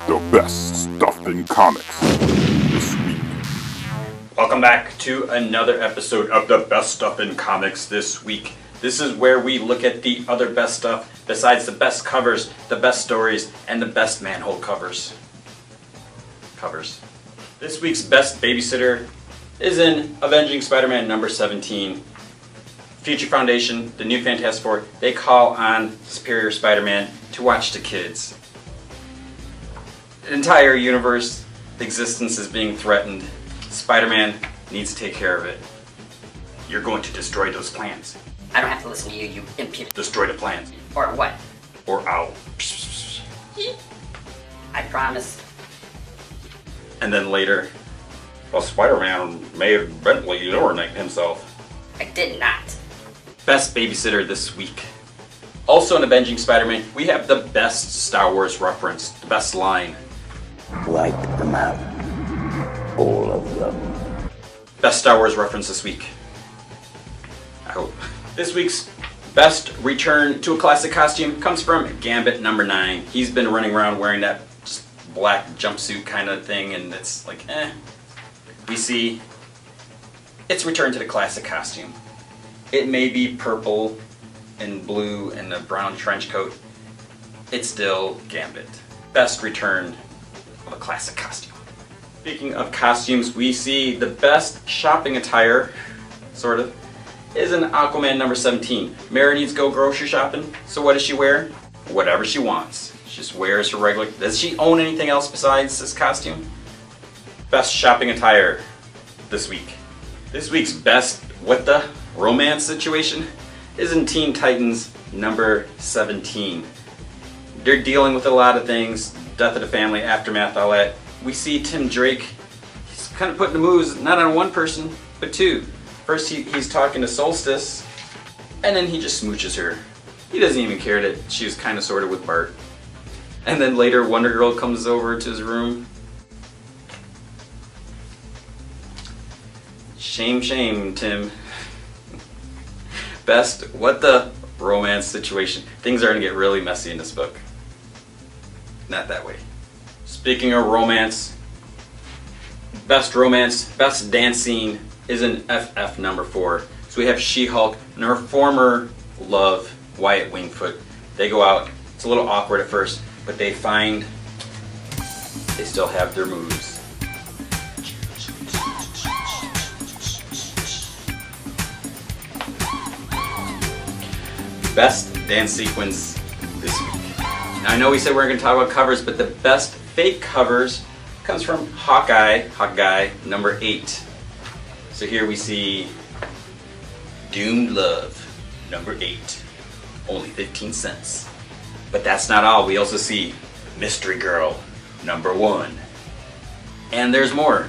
The best stuff in comics this week. Welcome back to another episode of The Best Stuff in Comics this week. This is where we look at the other best stuff besides the best covers, the best stories, and the best manhole covers. This week's best babysitter is in Avenging Spider-Man number 17. Future Foundation, the new Fantastic Four, they call on Superior Spider-Man to watch the kids. The entire universe existence is being threatened. Spider-Man needs to take care of it. You're going to destroy those plans. I don't have to listen to you, you impudent. Destroy the plans. Or what? Or I'll... I promise. And then later, well, Spider-Man may have Bentley urinate himself. I did not. Best babysitter this week. Also in Avenging Spider-Man, we have the best Star Wars reference, the best line. Wipe them out. All of them. Best Star Wars reference this week. I hope. This week's best return to a classic costume comes from Gambit number 9. He's been running around wearing that just black jumpsuit kind of thing, and it's like, We see it's returned to the classic costume. It may be purple and blue and a brown trench coat. It's still Gambit. Best return of a classic costume. Speaking of costumes, we see the best shopping attire, sort of, is in Aquaman number 17. Mera needs to go grocery shopping, so what does she wear? Whatever she wants. She just wears her regular... Does she own anything else besides this costume? Best shopping attire this week. This week's best what the romance situation is in Teen Titans number 17. They're dealing with a lot of things, death of the family, aftermath, all that. We see Tim Drake, he's kind of putting the moves not on one person, but two. First he's talking to Solstice, and then he just smooches her. He doesn't even care that she was kind of sort of with Bart. And then later Wonder Girl comes over to his room. Shame, Tim. Best what the romance situation. Things are going to get really messy in this book. Not that way. Speaking of romance, best dance scene is in FF number 4. So we have She-Hulk and her former love, Wyatt Wingfoot. They go out. It's a little awkward at first, but they find they still have their moves. Best dance sequence this week. Now I know we said we weren't going to talk about covers, but the best fake covers comes from Hawkeye number 8. So here we see Doomed Love number 8, only 15 cents. But that's not all. We also see Mystery Girl number 1. And there's more.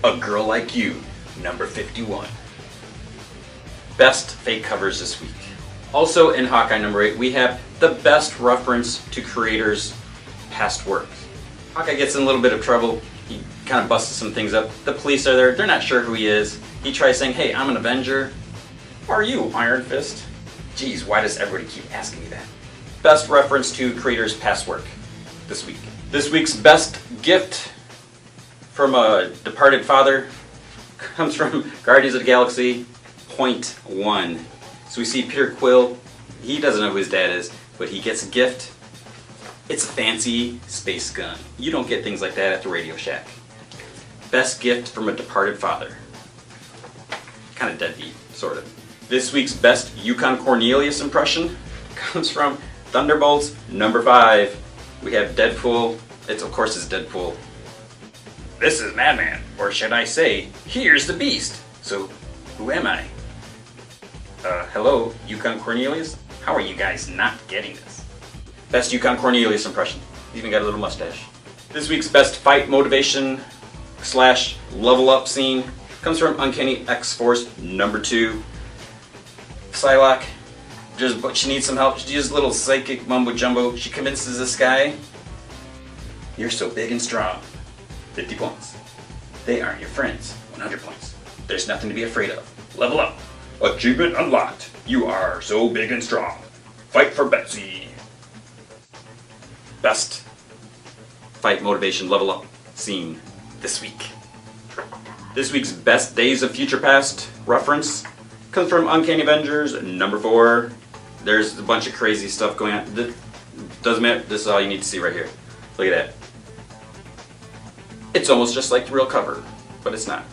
A Girl Like You number 51. Best fake covers this week. Also in Hawkeye number 8, we have the best reference to creators' past work. Hawkeye gets in a little bit of trouble. He kind of busts some things up. The police are there. They're not sure who he is. He tries saying, hey, I'm an Avenger. Are you Iron Fist? Geez, why does everybody keep asking me that? Best reference to creators' past work this week. This week's best gift from a departed father comes from Guardians of the Galaxy Point 1. So we see Peter Quill, he doesn't know who his dad is, but he gets a gift. It's a fancy space gun. You don't get things like that at the Radio Shack. Best gift from a departed father. Kind of deadbeat, sort of. This week's best Yukon Cornelius impression comes from Thunderbolts number 5. We have Deadpool. Of course it's Deadpool. This is Madman, or should I say, here's the Beast. So, who am I? Hello, Yukon Cornelius? How are you guys not getting this? Best Yukon Cornelius impression. He's even got a little mustache. This week's best fight motivation / level up scene comes from Uncanny X-Force number 2. Psylocke, she needs some help. She does a little psychic mumbo jumbo. She convinces this guy, you're so big and strong. 50 points. They aren't your friends. 100 points. There's nothing to be afraid of. Level up. Achievement unlocked. You are so big and strong. Fight for Betsy. Best fight, motivation, level up scene this week. This week's Best Days of Future Past reference comes from Uncanny Avengers number 4. There's a bunch of crazy stuff going on. Doesn't matter, this is all you need to see right here. Look at that. It's almost just like the real cover, but it's not.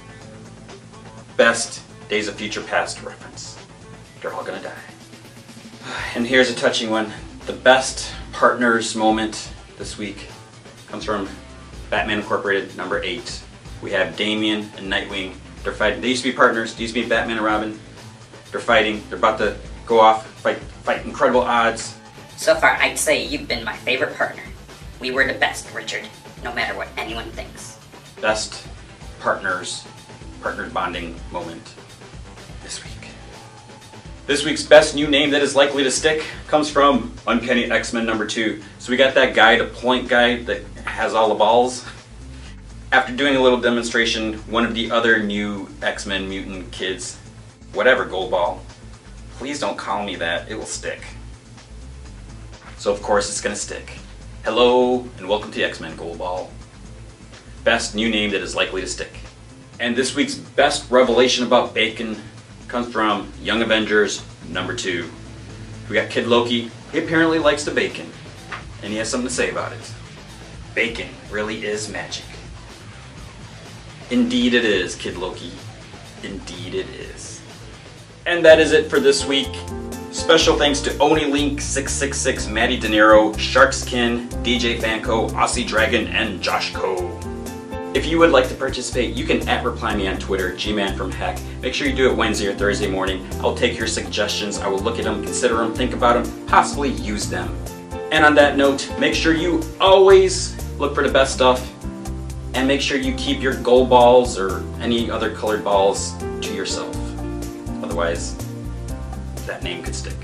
Best Days of Future Past reference. They're all gonna die. And here's a touching one. The best partners moment this week comes from Batman Incorporated number 8. We have Damian and Nightwing. They're fighting. They used to be partners. They used to be Batman and Robin. They're fighting. They're about to go off, fight incredible odds. So far, I'd say you've been my favorite partner. We were the best, Richard, no matter what anyone thinks. Best partners bonding moment this week. This week's best new name that is likely to stick comes from Uncanny X-Men number 2. So we got that guy, the point guy that has all the balls. After doing a little demonstration, one of the other new X-Men mutant kids, whatever, Goldball, please don't call me that, it will stick. So of course it's gonna stick. Hello and welcome to X-Men Goldball. Best new name that is likely to stick. And this week's best revelation about bacon comes from Young Avengers number 2. We got Kid Loki. He apparently likes the bacon, and he has something to say about it. Bacon really is magic. Indeed it is, Kid Loki. Indeed it is. And that is it for this week. Special thanks to OniLink666, Maddie De Niro, Sharkskin, DJ Fanco, Aussie Dragon, and Josh Co. If you would like to participate, you can @reply me on Twitter, GManFromHeck. Make sure you do it Wednesday or Thursday morning. I'll take your suggestions, I will look at them, consider them, think about them, possibly use them. And on that note, make sure you always look for the best stuff, and make sure you keep your gold balls or any other colored balls to yourself. Otherwise, that name could stick.